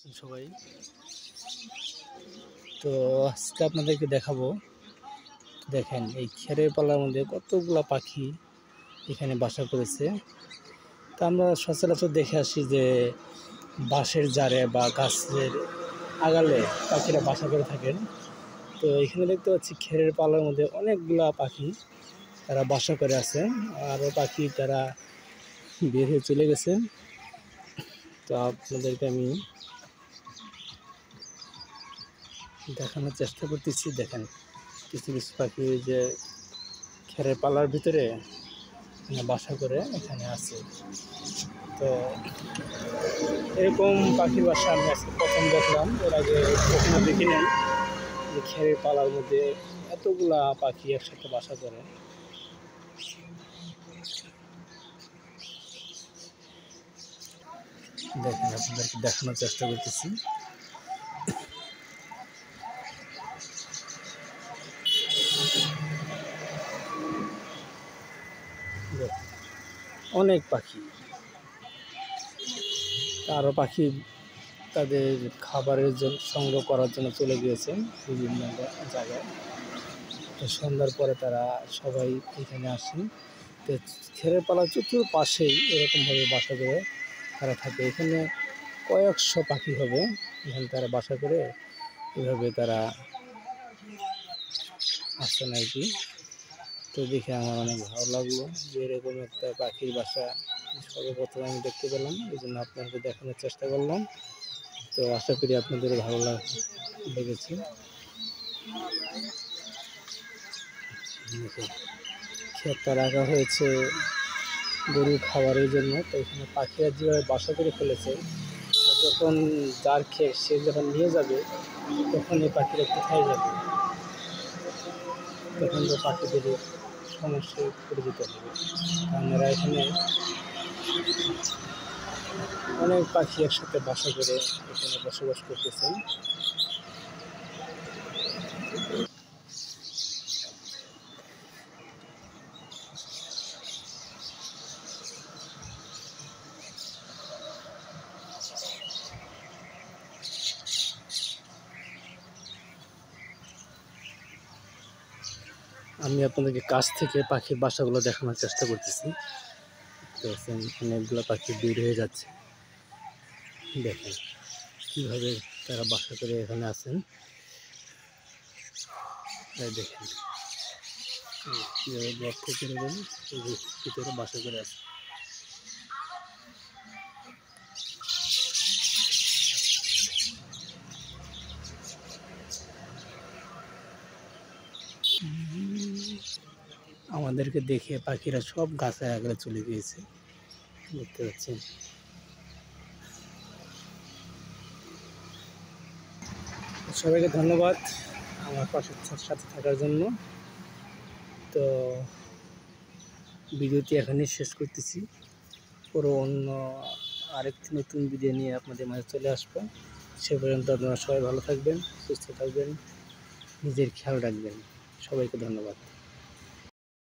আছেন সবাই? তো আজকে আপনাদেরকে দেখাবো, দেখেন এই খেরের পালার মধ্যে কতগুলা পাখি এখানে বাসা করেছে। তা আমরা সচরাচর দেখে আসি যে বাঁশের জারে বা গাছের আগালে পাখিরা বাসা করে থাকেন। তো এখানে দেখতে পাচ্ছি খেরের পালার মধ্যে অনেকগুলা পাখি তারা বাসা করে আছে। আরও পাখি তারা বের হয়ে চলে গেছে। তো আপনাদেরকে আমি দেখানোর চেষ্টা করতেছি। দেখেন কিছু কিছু পাখি যে খেরের পালার ভিতরে বাসা করে এখানে আছে। তো এরকম পাখির বাসা আমি আজকে প্রথম দেখলাম, এর আগে কখনো দেখি নাই যে খেরের পালার মধ্যে এতগুলা পাখি একসাথে বাসা করে। দেখেন আপনাদেরকে দেখানোর চেষ্টা করতেছি। অনেক পাখি, আরও পাখি তাদের খাবারের জন্য সংগ্রহ করার জন্য চলে গিয়েছেন বিভিন্ন জায়গায়। তো সন্ধ্যার পরে তারা সবাই এখানে আসেন। তো খেরের পালার চতুর্পাশেই এরকমভাবে বাসা করে তারা থাকে। এখানে কয়েকশো পাখি হবে, এখানে তারা বাসা করে এভাবে তারা আসেন আর কি। তো দেখে আমার অনেক ভালো লাগলো যে এরকম একটা পাখির বাসা সর্বপ্রথম আমি দেখতে পেলাম, এই জন্য আপনাকে দেখানোর চেষ্টা করলাম। তো আশা করি আপনাদের ভালো লেগেছে। ক্ষেতটা রাখা হয়েছে গরুর খাবারের জন্য। তো এখানে পাখিরা যেভাবে বাসা করে ফেলেছে, যখন যার ক্ষেত সে যখন নিয়ে যাবে তখন এই পাখিরা কোথায় যাবে, তখন তো পাখিদের সমস্যায় পড়ে যেতে হবে। আপনারা এখানে অনেক পাখি একসাথে বাসা করে এখানে বসবাস করতেছেন। আমি আপনাদেরকে কাছ থেকে পাখির বাসাগুলো দেখানোর চেষ্টা করতেছি। তো অনেকগুলো পাখি বের হয়ে যাচ্ছে, দেখেন কীভাবে তারা বাসা করে এখানে আছেন। দেখেন কীভাবে গর্ত করে দেন, ভিতরে বাসা করে আছে। আমাদেরকে দেখে পাখিরা সব গাছের আগে চলে গিয়েছে, দেখতে পাচ্ছেন। সবাইকে ধন্যবাদ আমার পাশের সাথে থাকার জন্য। তো ভিডিওটি এখানেই শেষ করতেছি। পুরো অন্য আরেকটি নতুন ভিডিও নিয়ে আপনাদের মাঝে চলে আসবো। সে পর্যন্ত আপনারা সবাই ভালো থাকবেন, সুস্থ থাকবেন, নিজের খেয়াল রাখবেন। সবাইকে ধন্যবাদ।